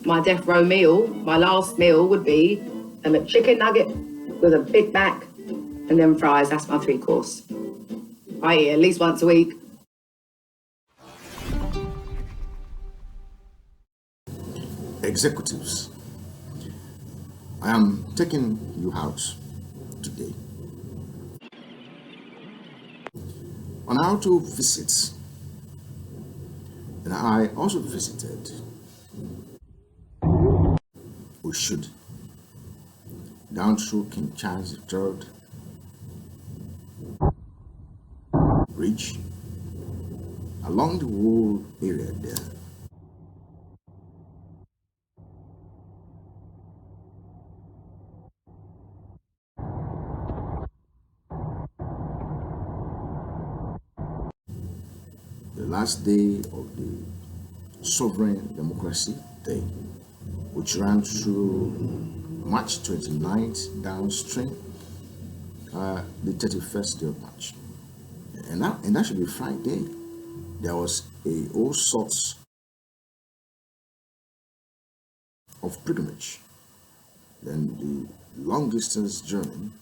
my death row meal, my last meal would be a McChicken nugget with a Big Mac and then fries. That's my 3-course. I eat at least once a week. Executives, I am taking you out today on how to visit, and I also visited. We should down through King Charles III Bridge, along the whole area there. The last day of the sovereign democracy day, which ran through March 29th downstream, the 31st day of March. And that should be Friday. There was all sorts of pilgrimage. Then the long distance journey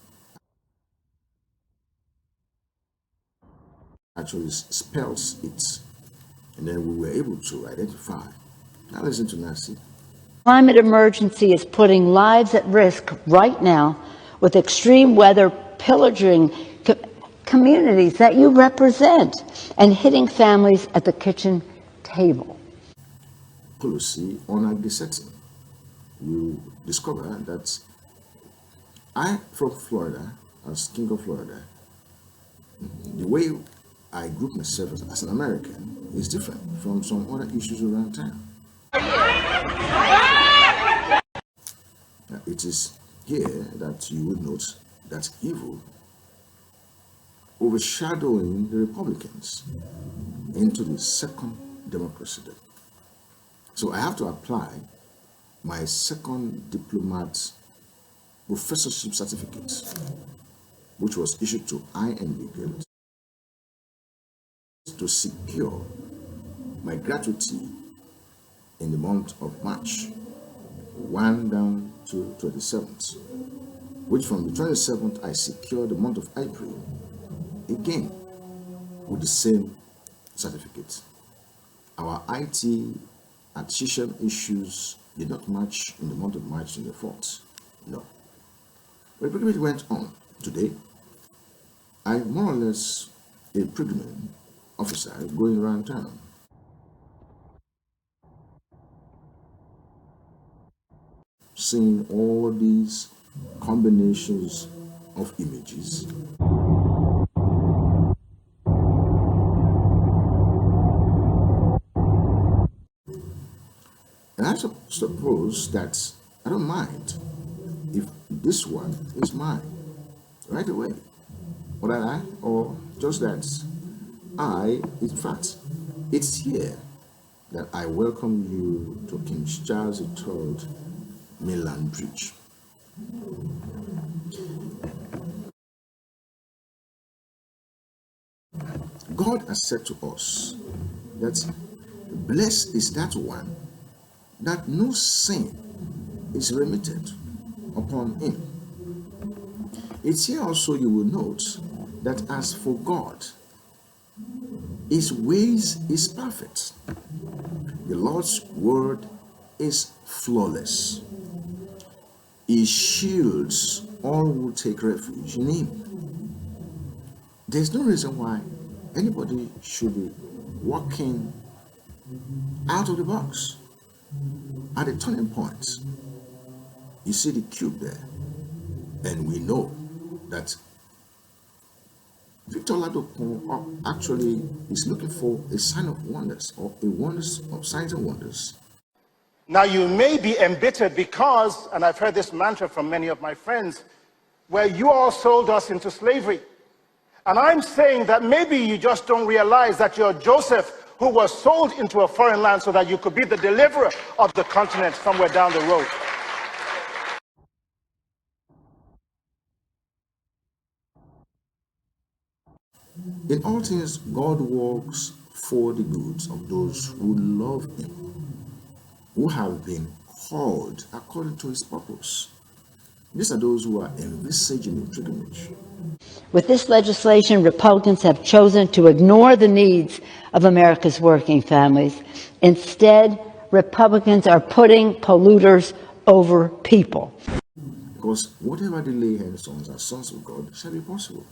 actually spells it. And then we were able to identify. Now listen to Nancy. Climate emergency is putting lives at risk right now with extreme weather pillaging communities that you represent and hitting families at the kitchen table. Policy on a setting. You discover that I, from Florida, as King of Florida, the way I group myself as an American is different from some other issues around town. It is here that you would note that evil overshadowing the Republicans into the second democracy day. So I have to apply my second diplomat professorship certificate, which was issued to INB to secure my gratuity in the month of March, 1 down to 27th, which from the 27th I secured the month of April, again with the same certificate. Our IT adhesion issues did not match in the month of March 24th. No. But it went on. Today, I'm more or less a pregnant officer going around town. Seeing all these combinations of images. And I suppose that I don't mind if this one is mine right away. Or just that in fact, it's here that I welcome you to King Charles III Mainland Bridge. God has said to us that blessed is that one that no sin is remitted upon him. It's here also you will note that as for God, his ways is perfect. The Lord's word is flawless. He shields all who take refuge in him. There's no reason why anybody should be walking out of the box. At a turning point, you see the cube there, and we know that Victor Ladokun actually is looking for a sign of wonders, or a wonders of signs and wonders. Now you may be embittered because, and I've heard this mantra from many of my friends, where you all sold us into slavery. And I'm saying that maybe you just don't realize that you're Joseph, who was sold into a foreign land so that you could be the deliverer of the continent somewhere down the road. In all things, God works for the goods of those who love him, who have been called according to his purpose. These are those who are envisaging a pilgrimage. With this legislation, Republicans have chosen to ignore the needs of America's working families. Instead, Republicans are putting polluters over people. Because whatever they lay hands on as sons of God shall be possible.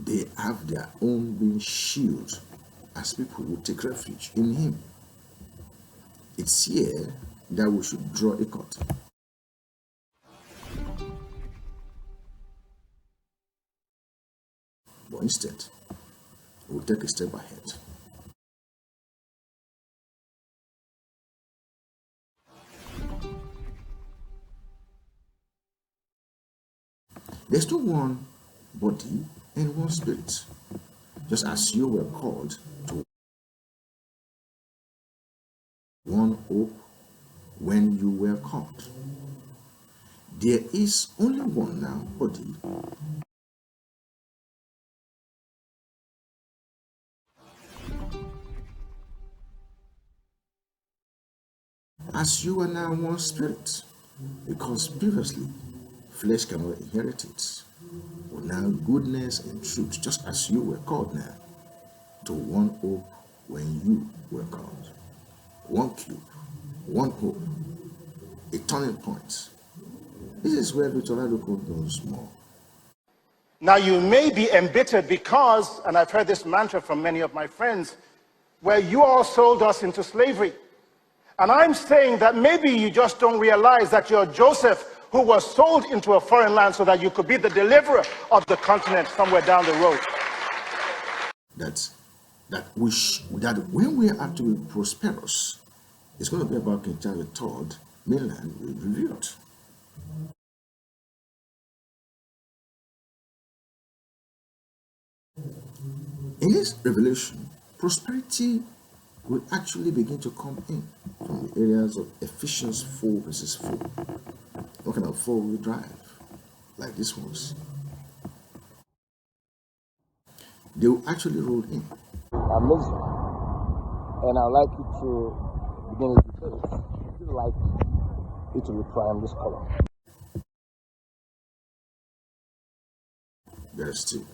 They have their own being shield as people who take refuge in him. It's here that we should draw a curtain. But instead, we'll take a step ahead. There's no one body and one spirit, just as you were called to one hope when you were called. There is only one now body. As you are now one spirit, because previously flesh cannot inherit it. But now goodness and truth, just as you were called now to one hope when you were called. One cube, one hope, a turning point. This is where Veto knows more. Now you may be embittered because, and I've heard this mantra from many of my friends, where you all sold us into slavery. And I'm saying that maybe you just don't realize that you're Joseph, who was sold into a foreign land so that you could be the deliverer of the continent somewhere down the road. That when we are to be prosperous, it's going to be about King Charles III, mainland revealed. In this revelation, prosperity will actually begin to come in from the areas of Ephesians 4 verses 4. What kind of four-wheel drive? Like this ones. They will actually roll in. Amazing. And I'd like you to begin with the page. If you like it to reprime this color. Verse 2.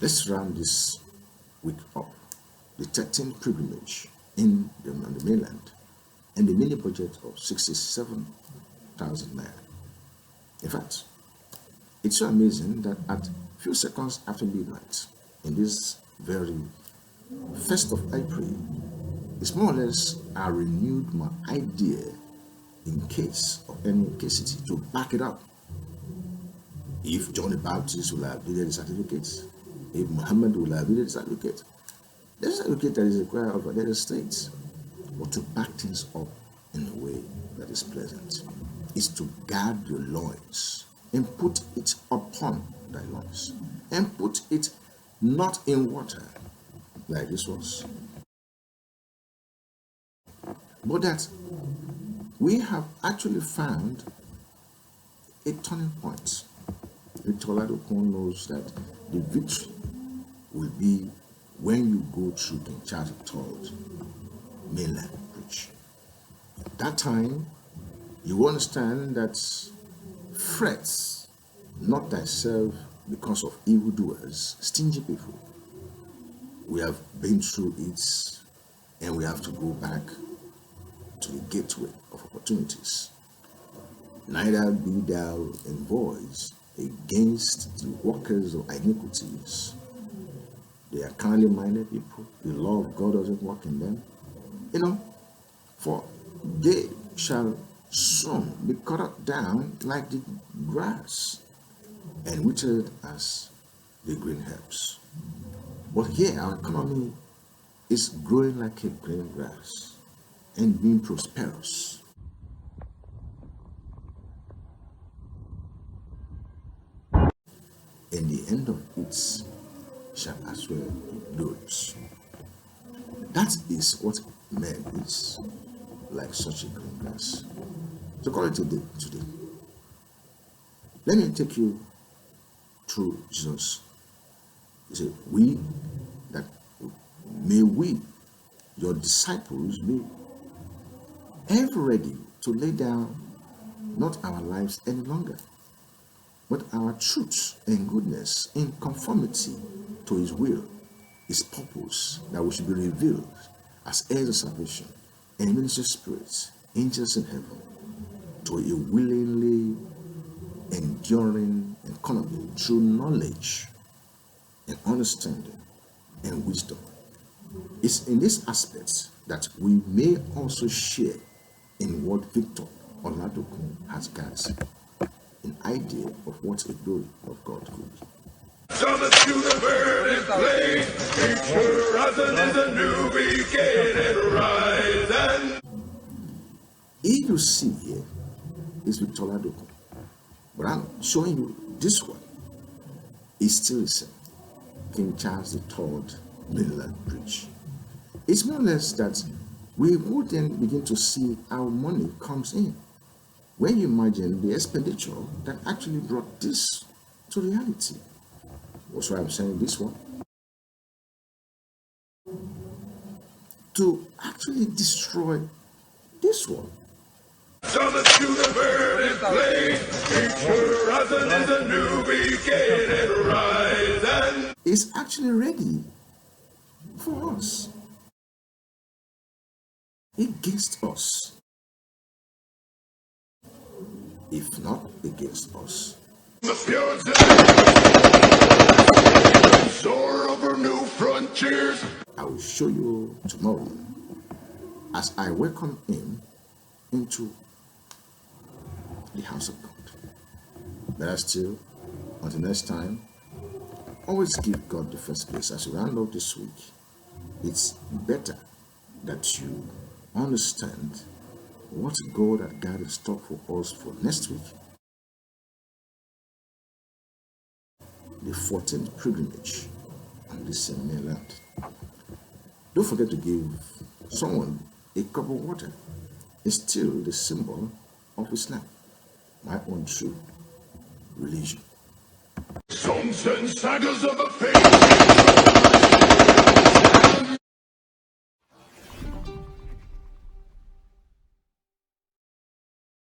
Let's round this week up. The 13th pilgrimage on the mainland and the mini budget of 67,000 naira. In fact, it's so amazing that at few seconds after midnight, in this very 1st of April, it's more or less I renewed my idea in case of any scarcity to back it up. If John the Baptist will have needed the certificate, if Muhammad will have needed the certificate, there's a certificate that is required of other states, but to back things up in a way that is pleasant is to guard your loins and put it upon thy loins and put it not in water like this was, but that we have actually found a turning point. Victor knows that the victory will be when you go through King Charles III mainland bridge. At that time, you understand that frets not thyself because of evildoers, stingy people. We have been through it and we have to go back to the gateway of opportunities. Neither be thou envoys against the workers of iniquities. They are kindly minded people. The law of God doesn't work in them. For they shall soon be cut down like the grass and withered as the green herbs. But here our economy is growing like a green grass and being prosperous. And the end of it shall as well be glorious. That is what man is, like such a green grass. So call it today. Let me take you through Jesus. He said, may we, your disciples, be ever ready to lay down not our lives any longer, but our truth and goodness in conformity to his will, his purpose, that we should be revealed as heirs of salvation and ministry spirits, angels in heaven, to a willingly enduring economy through knowledge and understanding and wisdom. It's in these aspects that we may also share in what Victor Oladokun has gathered, an idea of what a glory of God could be. Summons to the burning flame. Each horizon is a new beginning. Rise and If you see here is Victor Oladokun, but I'm showing you this one. It's still the same. King Charles III Mainland Bridge. It's more or less that we would then begin to see how money comes in. When you imagine the expenditure that actually brought this to reality. That's why I'm saying this one. To actually destroy this one. summons to the burning flame. Each horizon is a new beginning. Rise and Is actually ready for us, against us, if not against us. the fields soar over new frontiers. I will show you tomorrow as I welcome him into the house of God. But I still, until next time, always give God the first place. As you round up this week, it's better that you understand what God had got in store for us for next week. The 14th pilgrimage on this same mainland. Don't forget to give someone a cup of water. It's still the symbol of Islam, my own true religion. Songs and sagas of a faith.